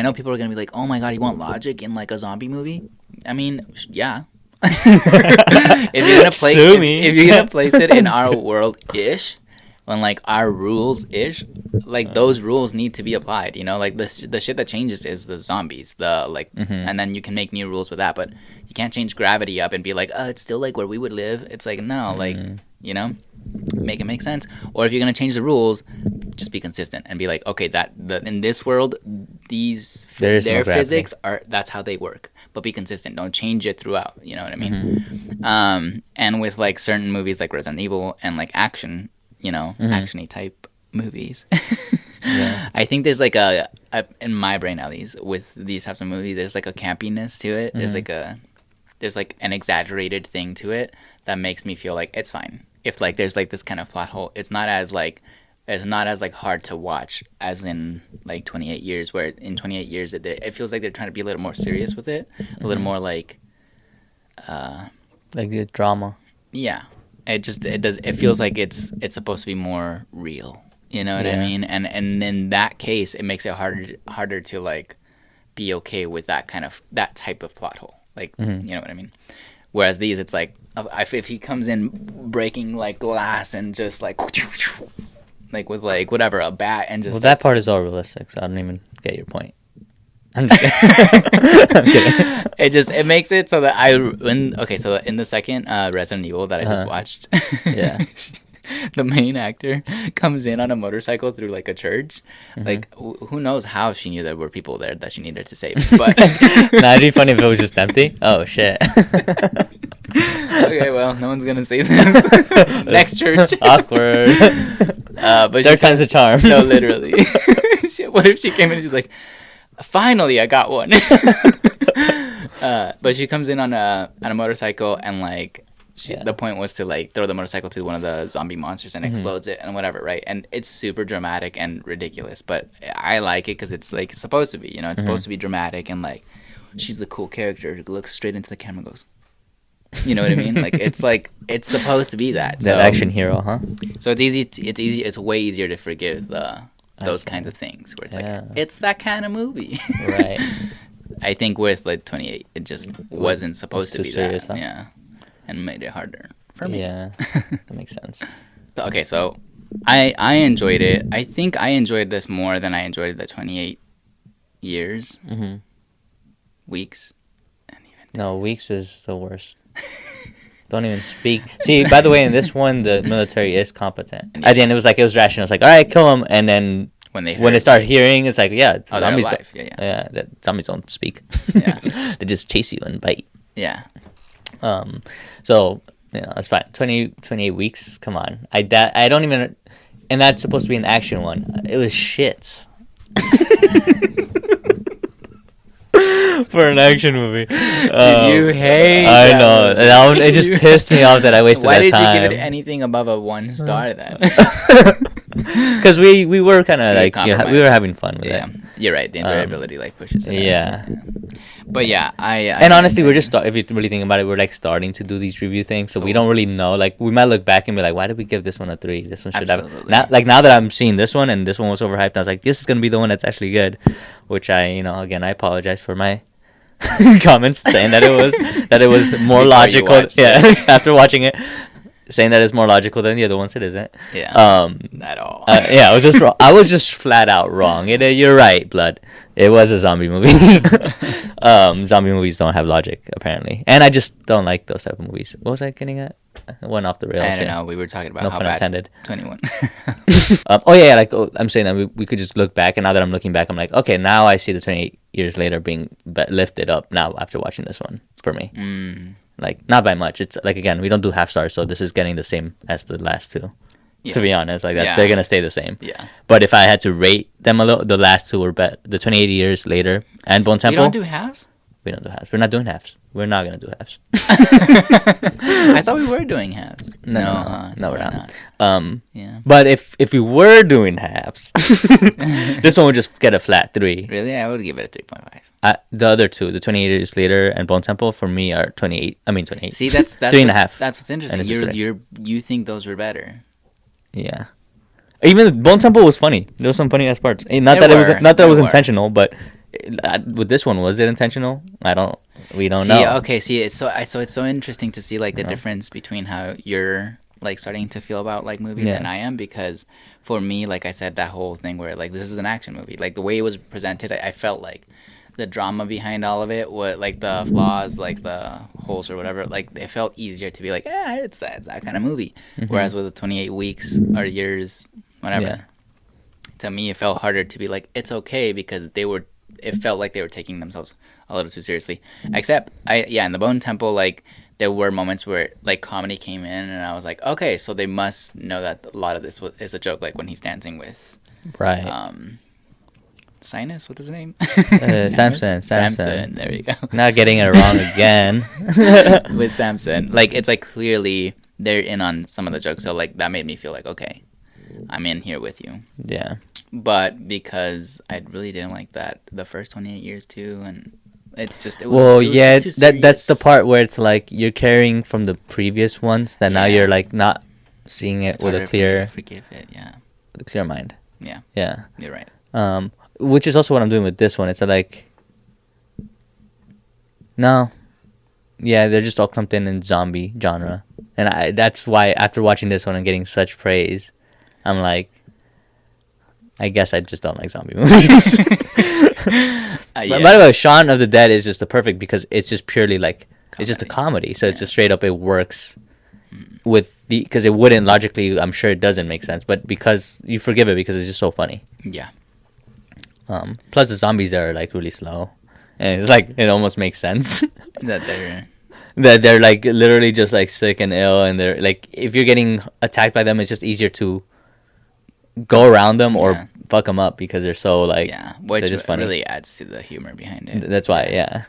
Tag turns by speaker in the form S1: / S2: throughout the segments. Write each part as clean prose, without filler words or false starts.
S1: I know people are gonna be like, "Oh my god, you want logic in like a zombie movie?" I mean, yeah. If you're gonna play, if you're gonna place it in our world ish, when like our rules ish, like those rules need to be applied. You know, like the shit that changes is the zombies, the like, and then you can make new rules with that. But you can't change gravity up and be like, it's still like where we would live. It's like no, like you know, make it make sense. Or if you're gonna change the rules, just be consistent and be like, okay, in this world, their physics are that's how they work. But be consistent. Don't change it throughout. You know what I mean? And with like certain movies like Resident Evil and like action, you know, actiony type movies. I think there's like a in my brain at least with these types of movies, there's like a campiness to it. There's like an exaggerated thing to it that makes me feel like it's fine. If like there's like this kind of plot hole, it's not as like hard to watch as in like 28 years, where in 28 years it feels like they're trying to be a little more serious with it, a little more like
S2: the drama.
S1: Yeah, it feels like it's supposed to be more real. You know what I mean? And in that case, it makes it harder to like be okay with that type of plot hole. Like you know what I mean? Whereas these, it's like if he comes in breaking like glass and just like with like whatever, a bat, and just
S2: that part is all realistic, so I don't even get your point. I'm just kidding.
S1: It makes it so that so in the second Resident Evil that I just watched, the main actor comes in on a motorcycle through like a church. Like who knows how she knew there were people there that she needed to save, but
S2: it'd be funny if it was just empty. Oh shit.
S1: Okay, well, no one's gonna say this. Next church.
S2: Awkward.
S1: But
S2: third time's a charm.
S1: No, literally. Shit, what if she came in and she's like, finally I got one. But she comes in on a motorcycle, and like the point was to like throw the motorcycle to one of the zombie monsters and explodes it and whatever, right? And it's super dramatic and ridiculous, but I like it because it's like it's supposed to be, you know, it's supposed to be dramatic, and like she's the cool character who looks straight into the camera and goes, you know what I mean? Like it's supposed to be that.
S2: That action hero, huh?
S1: So it's way easier to forgive those kinds of things where it's like it's that kind of movie.
S2: Right.
S1: I think with like 28, it just wasn't supposed to be
S2: serious,
S1: that.
S2: Huh?
S1: Yeah. And made it harder for me.
S2: Yeah. That makes sense.
S1: Okay, so I enjoyed it. I think I enjoyed this more than I enjoyed the 28 years. Weeks. And even days.
S2: No, weeks is the worst. Don't even speak. See, by the way, in this one, the military is competent. At the end, it was rational. It's like, all right, kill him. And then when they start hearing, it's like, zombies
S1: alive. Yeah.
S2: Zombies don't speak.
S1: Yeah.
S2: They just chase you and bite.
S1: Yeah.
S2: So, you know, it's fine. 28 weeks, come on. I don't even... And that's supposed to be an action one. It was shit. For an action movie.
S1: You hate
S2: I know. It just pissed me off that I wasted that time.
S1: Why did you give it anything above a 1 star then?
S2: Because we were kind of like, we were having fun with it.
S1: You're right. The enjoyability like pushes it.
S2: Yeah.
S1: But yeah,
S2: and honestly, we're just if you really think about it, we're like starting to do these review things, so we don't really know. Like we might look back and be like, why did we give this one a 3? This one should have. Now that I'm seeing this one and this one was overhyped, I was like, this is gonna be the one that's actually good. Which again, I apologize for my comments saying that it was more logical. After watching it. Saying that it's more logical than the other ones, it isn't.
S1: Yeah. At all.
S2: I was just wrong. I was just flat out wrong. You're right, Blood. It was a zombie movie. Zombie movies don't have logic, apparently, and I just don't like those type of movies. What was I getting at? I went off the rails.
S1: I don't know. We were talking about how bad
S2: intended.
S1: 21.
S2: I'm saying that we could just look back, and now that I'm looking back, I'm like, okay, now I see the 28 years later being lifted up now after watching this one for me. Like, not by much. It's like, again, we don't do half stars, so this is getting the same as the last two. Yeah. To be honest, like that, they're gonna stay the same.
S1: Yeah.
S2: But if I had to rate them a little, the last two were better. The 28 years later and Bone Temple.
S1: We don't do halves.
S2: We don't do halves. We're not doing halves. We're not gonna do halves.
S1: I thought we were doing halves.
S2: No, we're not.
S1: Yeah.
S2: But if we were doing halves, this one would just get a flat 3.
S1: Really, I would give it a 3.5.
S2: The other two, the 28 years later and Bone Temple, for me are 28. I mean 28.
S1: See, that's
S2: 3.5.
S1: That's what's interesting. You think those were better.
S2: Yeah. Even Bone Temple was funny. There was some funny ass parts. Not that it was intentional, but with this one, was it intentional? We don't
S1: see,
S2: know.
S1: Okay, see, it's so interesting to see like the difference between how you're like starting to feel about like movies and I am, because for me, like I said, that whole thing where like this is an action movie, like the way it was presented, I felt like the drama behind all of it, what like the flaws, like the holes or whatever, like it felt easier to be like, it's that kind of movie. Whereas with the 28 weeks or years, whatever, to me it felt harder to be like it's okay, because it felt like they were taking themselves a little too seriously. Except in the Bone Temple, like there were moments where like comedy came in, and I was like, okay, so they must know that a lot of this is a joke, like when he's dancing with Sinus, what's his name? Samson. There you go.
S2: Not getting it wrong again.
S1: With Samson, like it's like clearly they're in on some of the jokes, so like that made me feel like, okay, I'm in here with you.
S2: Yeah.
S1: But because I really didn't like that the first 28 years too, and it was
S2: that's the part where it's like you're carrying from the previous ones that now you're like not seeing it with a clear
S1: forgive it,
S2: with a clear mind.
S1: Yeah, you're right.
S2: Which is also what I'm doing with this one. It's like, no, they're just all clumped in zombie genre, and that's why after watching this one and getting such praise, I'm like, I guess I just don't like zombie movies. By the way, Shaun of the Dead is just the perfect, because it's just purely like comedy. It's just a comedy, so it's just straight up, it works with because it wouldn't logically, I'm sure it doesn't make sense, but because you forgive it because it's just so funny.
S1: Yeah.
S2: Plus the zombies are like really slow, and it's like it almost makes sense
S1: that
S2: they're like literally just like sick and ill, and they're like, if you're getting attacked by them, it's just easier to go around them or fuck them up, because they're so like
S1: which just funny. Really adds to the humor behind it.
S2: That's why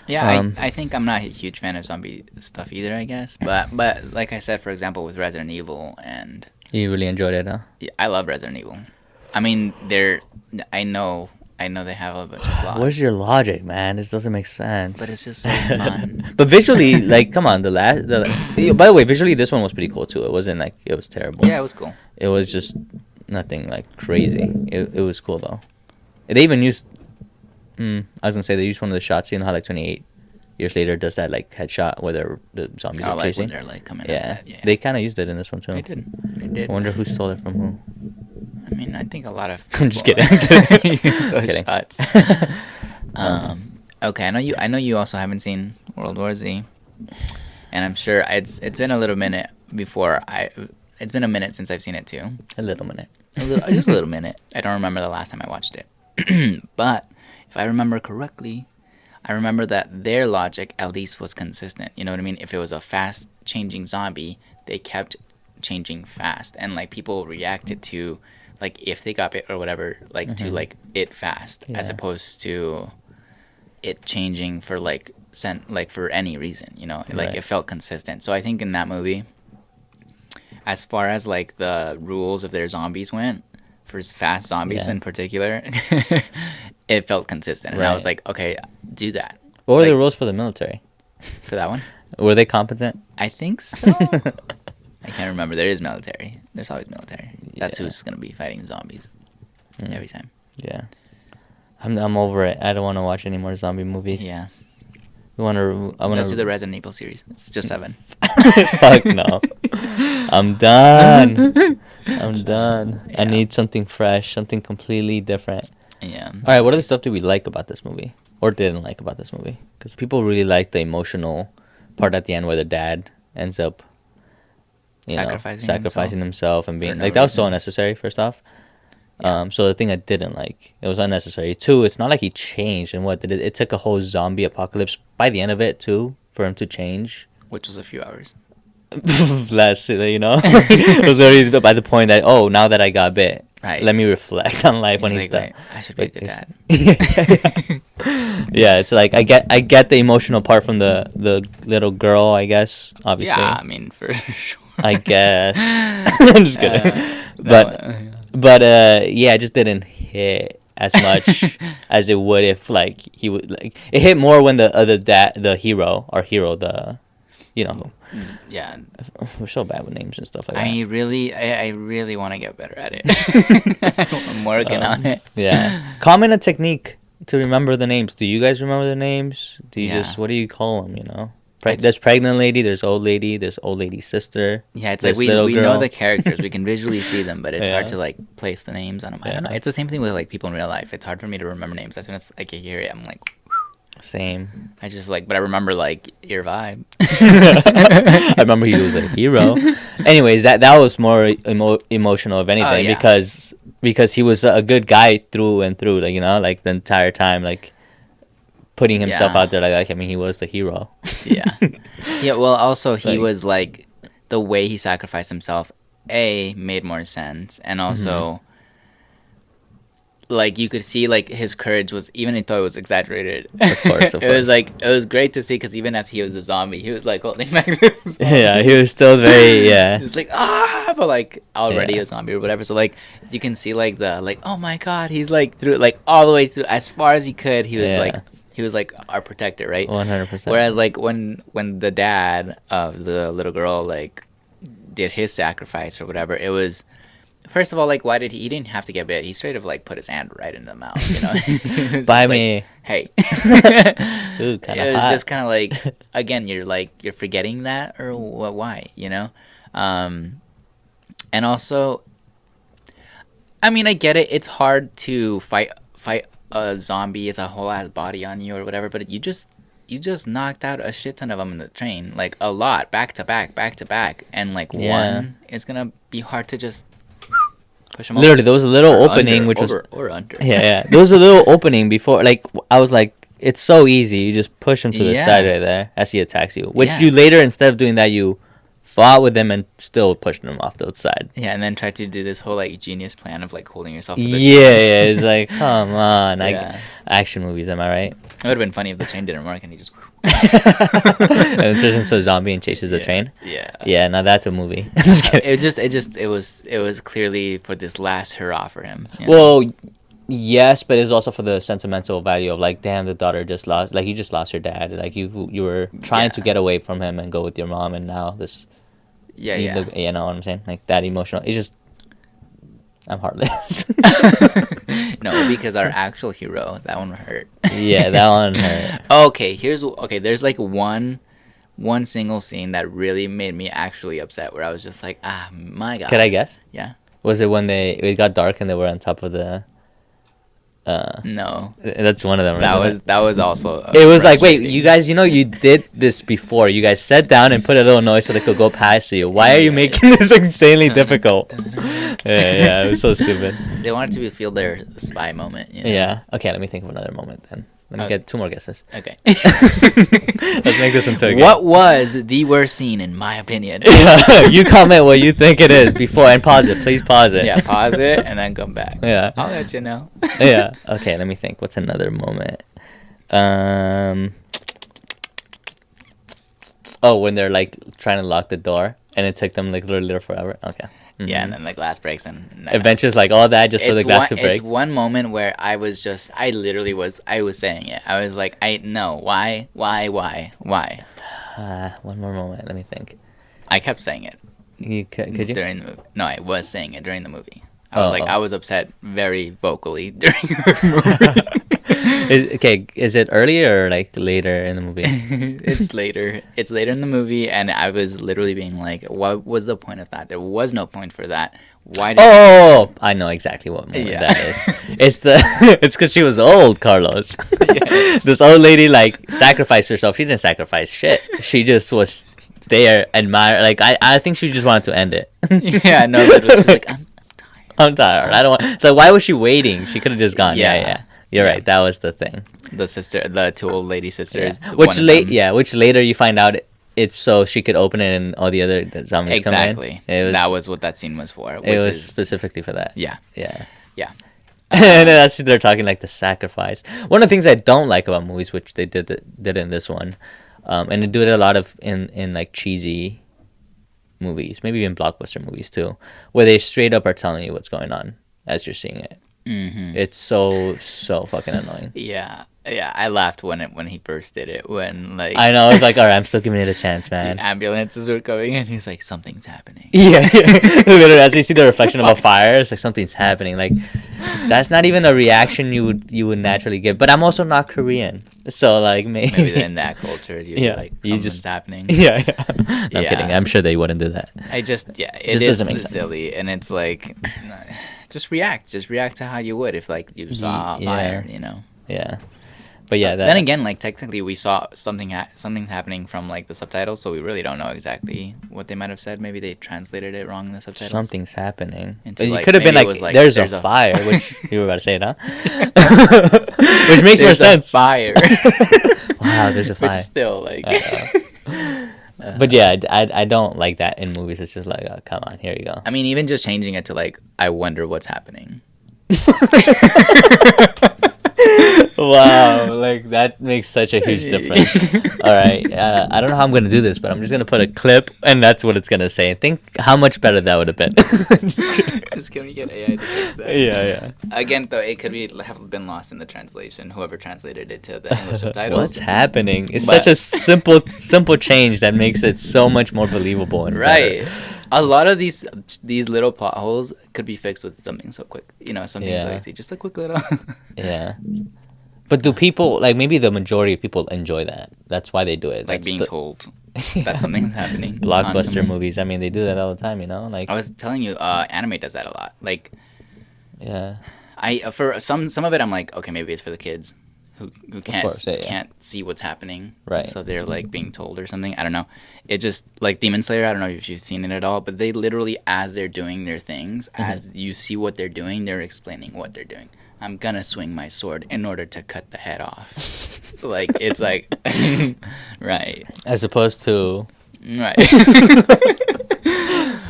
S1: I think I'm not a huge fan of zombie stuff either, I guess, but like I said, for example, with Resident Evil, and
S2: you really enjoyed it, huh?
S1: Yeah, I love Resident Evil. I mean, I know they have a bunch of flaws.
S2: Where's your logic, man? This doesn't make sense.
S1: But it's just so fun.
S2: But visually, like, come on, by the way, visually, this one was pretty cool too. It wasn't like it was terrible.
S1: Yeah, it was cool.
S2: It was just nothing like crazy. It was cool though. They even used. I was gonna say they used one of the shots. You know how like 28 years later does that like headshot where the zombies are chasing.
S1: When they're like coming.
S2: Yeah, they kind of used it in this one too.
S1: They did.
S2: I wonder who stole it from who.
S1: I mean, I think a lot of.
S2: I'm just kidding.
S1: Those shots. Okay, I know you also haven't seen World War Z, and I'm sure it's been a little minute It's been a minute since I've seen it too.
S2: A little minute.
S1: Just a little minute. I don't remember the last time I watched it, but if I remember correctly, I remember that their logic at least was consistent. You know what I mean? If it was a fast changing zombie, they kept changing fast, and like people reacted to. Like if they got bit or whatever, like to like it fast, as opposed to it changing for like for any reason, you know, like it felt consistent. So I think in that movie, as far as like the rules of their zombies went, for fast zombies in particular, it felt consistent, and I was like, okay, do that.
S2: What were the rules for the military?
S1: For that one,
S2: were they competent?
S1: I think so. I can't remember. There is military. There's always military. That's who's gonna be fighting zombies every time.
S2: Yeah, I'm over it. I don't want to watch any more zombie movies.
S1: Yeah,
S2: Let's
S1: do the Resident Evil series. It's just 7.
S2: Fuck no. I'm done. Yeah. I need something fresh, something completely different.
S1: Yeah.
S2: All right. What other stuff did we like about this movie, or didn't like about this movie? Because people really liked the emotional part at the end where the dad ends up. Sacrificing himself and being like that was so unnecessary. First off, so the thing I didn't like, it was unnecessary. 2, it's not like he changed, and it took a whole zombie apocalypse by the end of it too for him to change,
S1: which was a few hours.
S2: Less, it was already by the point that now that I got bit, let me reflect on life when he's done.
S1: I should be a good dad.
S2: Yeah, it's like I get the emotional part from the little girl, I guess. Obviously,
S1: yeah, I mean for sure.
S2: I guess. I'm just kidding. But it just didn't hit as much as it would if like he would like it hit more when the other the hero, You know,
S1: yeah.
S2: we're so bad with names and stuff like that.
S1: I really want to get better at it. I'm working on it.
S2: Yeah. Common a technique to remember the names. Do you guys remember the names? Do you just, what do you call them, you know? There's pregnant lady, there's old lady's sister.
S1: Yeah, it's like we know the characters. We can visually see them, but it's hard to like place the names on them. I don't know. It's the same thing with like people in real life. It's hard for me to remember names. As soon as I can hear it, I'm like...
S2: Same.
S1: I just like, but I remember like your vibe.
S2: I remember he was a hero. Anyways, that was more emotional of anything because he was a good guy through and through, like, you know, like the entire time, like putting himself out there, like I mean, he was the hero.
S1: Yeah. Well, also he was like the way he sacrificed himself. Made more sense, and also. Like you could see, like his courage was, even though it was exaggerated. Of course. It was like, it was great to see, because even as he was a zombie, he was like holding back this.
S2: Yeah, he was still very He
S1: was like but like already a zombie or whatever. So like you can see like the oh my god, he's like through like all the way through as far as he could. He was like our protector, right? 100%. Whereas like when the dad of the little girl like did his sacrifice or whatever, it was. First of all, like, why did he didn't have to get bit. He straight up, like, put his hand right in the mouth, you know?
S2: By me.
S1: Like, hey.
S2: Ooh,
S1: it was just kind of like, again, you're forgetting that, or why, you know? And also, I mean, I get it. It's hard to fight a zombie. It's a whole ass body on you or whatever, but you just knocked out a shit ton of them in the train. Like, a lot. Back to back. And, like, one is going to be hard to just...
S2: Literally, there was a little opening, which was
S1: or under.
S2: Yeah. There was a little opening before. Like I was like, it's so easy. You just push him to the side right there as he attacks you. Which you later, instead of doing that, you fought with him and still pushed him off the side.
S1: Yeah, and then tried to do this whole like genius plan of like holding yourself.
S2: Yeah. It's like, come on, action movies. Am I right?
S1: It would have been funny if the chain didn't work and he just.
S2: And it turns into a zombie and chases the train. Yeah. Now that's a movie.
S1: It was clearly for this last hurrah for him. You know?
S2: Well, yes, but it's also for the sentimental value of like, damn, the daughter just lost. Like you just lost your dad. Like you were trying to get away from him and go with your mom, and now this.
S1: Yeah.
S2: You know what I'm saying? Like that emotional. It's just. I'm heartless.
S1: No, because our actual hero, that one hurt.
S2: Yeah, that one hurt.
S1: Okay, there's like one single scene that really made me actually upset, where I was just like, my god.
S2: Could I guess?
S1: Yeah.
S2: Was it when it got dark and they were on top of the...
S1: No.
S2: That's one of them.
S1: That was also...
S2: It was like, wait, you guys, you know, you did this before. You guys sat down and put a little noise so they could go past you. Why are you making this insanely difficult? Yeah, it was so stupid.
S1: They wanted to feel their spy moment. You know?
S2: Yeah. Okay, let me think of another moment then. Let me get 2 more guesses.
S1: Okay.
S2: Let's make this into a game.
S1: What was the worst scene, in my opinion?
S2: You comment what you think it is before, and pause it. Please pause it.
S1: Yeah, pause it and then come back.
S2: Yeah.
S1: I'll let you know.
S2: Yeah. Okay, let me think. What's another moment? When they're like trying to lock the door and it took them like literally forever. Okay.
S1: Mm-hmm. Yeah, and then the glass breaks and
S2: Adventures like all that just for the glass to break.
S1: It's one moment where I was saying it. I was like, why?
S2: One more moment. Let me think.
S1: I kept saying it.
S2: Could you?
S1: During the movie. No, I was saying it during the movie. I was upset very vocally during the movie.
S2: Is it earlier or like later in the movie?
S1: It's later. It's later in the movie, and I was literally being like, "What was the point of that? There was no point for that. Why?"
S2: I know exactly what moment that is. It's because she was old, Carlos. Yes. This old lady like sacrificed herself. She didn't sacrifice shit. She just was there, admire. Like I think she just wanted to end it.
S1: Yeah, no, literally, she's like,
S2: I'm tired. I don't want. So why was she waiting? She could have just gone. Yeah. You're right. That was the thing.
S1: The 2 old lady sisters.
S2: Yeah. Which later you find out it's so she could open it and all the other zombies come in.
S1: Exactly. That was what that scene was for.
S2: It was specifically for that.
S1: Yeah.
S2: And they're talking like the sacrifice. One of the things I don't like about movies, which they did in this one, and they do it a lot of in like cheesy movies, maybe even blockbuster movies too, where they straight up are telling you what's going on as you're seeing it. Mm-hmm. It's so fucking annoying.
S1: Yeah, Yeah, I laughed when he first did it. When like
S2: I know, I was like, all right, I'm still giving it a chance, man.
S1: the ambulances were coming in, he's like, something's happening.
S2: Yeah, literally, as you see the reflection of a fire, it's like something's happening. Like, that's not even a reaction you would naturally give. But I'm also not Korean, so like
S1: maybe in that culture, you're like, something's happening.
S2: Yeah, I'm kidding. I'm sure they wouldn't do that.
S1: It is silly, and it's like, just react to how you would if like you saw a fire, you know.
S2: Yeah. But yeah,
S1: then again, like technically, we saw something's happening from like the subtitles, so we really don't know exactly what they might have said. Maybe they translated it wrong in the subtitles.
S2: Something's happening.
S1: Into,
S2: it could have been like, there's a fire, which you were about to say it, huh? Which makes more sense.
S1: Fire.
S2: Wow, there's a fire.
S1: But still, like.
S2: But yeah, I don't like that in movies. It's just like, oh, come on, here you go.
S1: I mean, even just changing it to like, I wonder what's happening.
S2: Wow, like that makes such a huge difference. All right, I don't know how I'm gonna do this, but I'm just gonna put a clip, and that's what it's gonna say. Think how much better that would have been.
S1: Just can we get AI to fix that?
S2: Yeah.
S1: Again, though, it could have been lost in the translation. Whoever translated it to the English subtitles.
S2: What's happening? It's such a simple change that makes it so much more believable and
S1: right.
S2: better.
S1: A lot of these little plot holes could be fixed with something so quick. You know, something so easy. Just a quick little.
S2: Yeah. But do people, like, maybe the majority of people enjoy that? That's why they do it.
S1: Like being told that something's happening.
S2: Blockbuster movies, I mean, they do that all the time, you know? Like,
S1: I was telling you, anime does that a lot. Like,
S2: yeah.
S1: For some of it, I'm like, okay, maybe it's for the kids who can't see what's happening.
S2: Right.
S1: So they're, like, being told or something. I don't know. It just, like, Demon Slayer, I don't know if you've seen it at all, but they literally, as they're doing their things, as you see what they're doing, they're explaining what they're doing. I'm gonna swing my sword in order to cut the head off. Like, it's like, right.
S2: As opposed to...
S1: Right.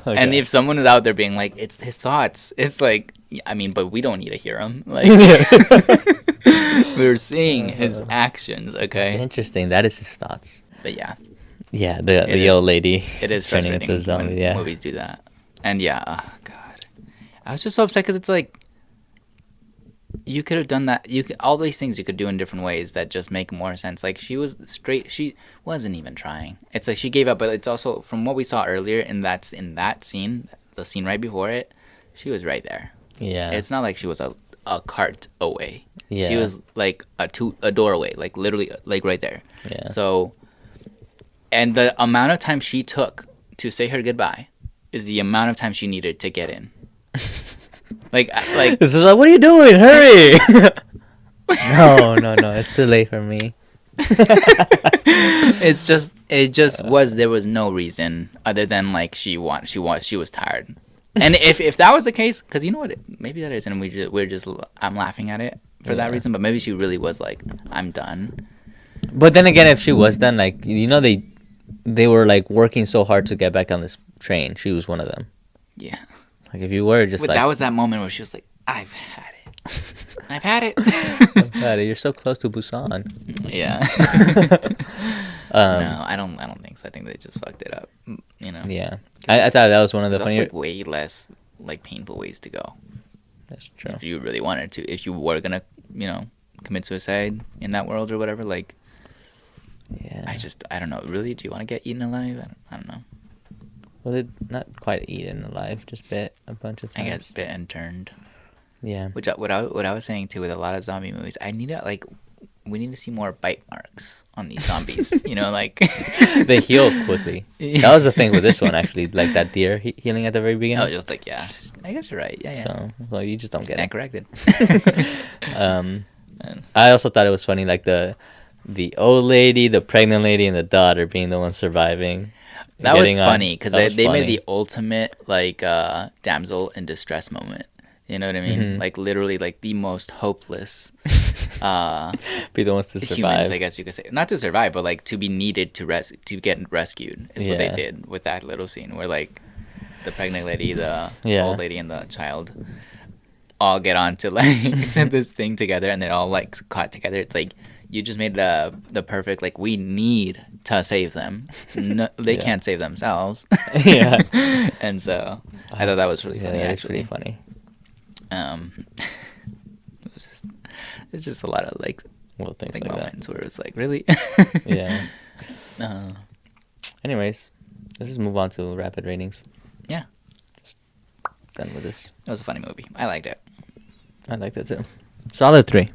S1: Okay. And if someone is out there being like, it's his thoughts, it's like, I mean, but we don't need to hear him. Like, we're seeing his actions, okay?
S2: It's interesting. That is his thoughts.
S1: But yeah.
S2: Yeah, the old lady.
S1: It is frustrating when movies do that. And yeah, oh, God. I was just so upset because it's like, you could have done that. All these things you could do in different ways that just make more sense. Like, she was straight. She wasn't even trying. It's like she gave up. But it's also from what we saw earlier in that scene, the scene right before it, she was right there.
S2: Yeah.
S1: It's not like she was a cart away.
S2: Yeah.
S1: She was like a door away. Like literally, like right there.
S2: Yeah.
S1: So, and the amount of time she took to say her goodbye is the amount of time she needed to get in. Like
S2: this is like, what are you doing? Hurry! No, it's too late for me.
S1: It just was. There was no reason other than like she was tired. And if that was the case, because you know what, maybe that is, and I'm laughing at it for that reason. But maybe she really was like, I'm done.
S2: But then again, if she was done, like, you know, they were like working so hard to get back on this train. She was one of them.
S1: Yeah.
S2: Like, if you were just
S1: but that was that moment where she was like, I've had it. I've had it.
S2: I've had it. You're so close to Busan.
S1: Yeah. No, I don't think so. I think they just fucked it up. You know.
S2: Yeah. I thought that was one of the funnier.
S1: Like way less like painful ways to go.
S2: That's true.
S1: If you really wanted to, if you were gonna, you know, commit suicide in that world or whatever, like.
S2: Yeah.
S1: I don't know. Really, do you want to get eaten alive? I don't know.
S2: Well, they not quite eaten alive, just bit a bunch of times.
S1: I got bit and turned.
S2: Yeah.
S1: Which what I was saying too with a lot of zombie movies, we need to see more bite marks on these zombies. You know, like
S2: they heal quickly. That was the thing with this one, actually, like that deer healing at the very beginning.
S1: Oh, just like I guess you're right. Yeah.
S2: So, well, you just don't get it.
S1: Corrected.
S2: I also thought it was funny, like the old lady, the pregnant lady, and the daughter being the ones surviving.
S1: That was funny because they made the ultimate like damsel in distress moment. You know what I mean? Mm-hmm. Like literally, like the most hopeless.
S2: Be the ones to survive.
S1: Humans, I guess you could say, not to survive, but like to be needed to get rescued is what they did with that little scene where like the pregnant lady, the old lady, and the child all get onto like to this thing together, and they're all like caught together. It's like you just made the perfect like we need to save them. No, they can't save themselves.
S2: Yeah.
S1: And so I thought that was really funny.
S2: Actually,
S1: pretty funny. It's just a lot of like
S2: Well, things
S1: like
S2: like
S1: moments
S2: that.
S1: where it's like, really?
S2: Yeah.
S1: Uh,
S2: Anyways, let's just move on to rapid ratings.
S1: yeah,
S2: Just done with this.
S1: it was a funny movie. I liked it.
S2: I liked it too. Solid 3.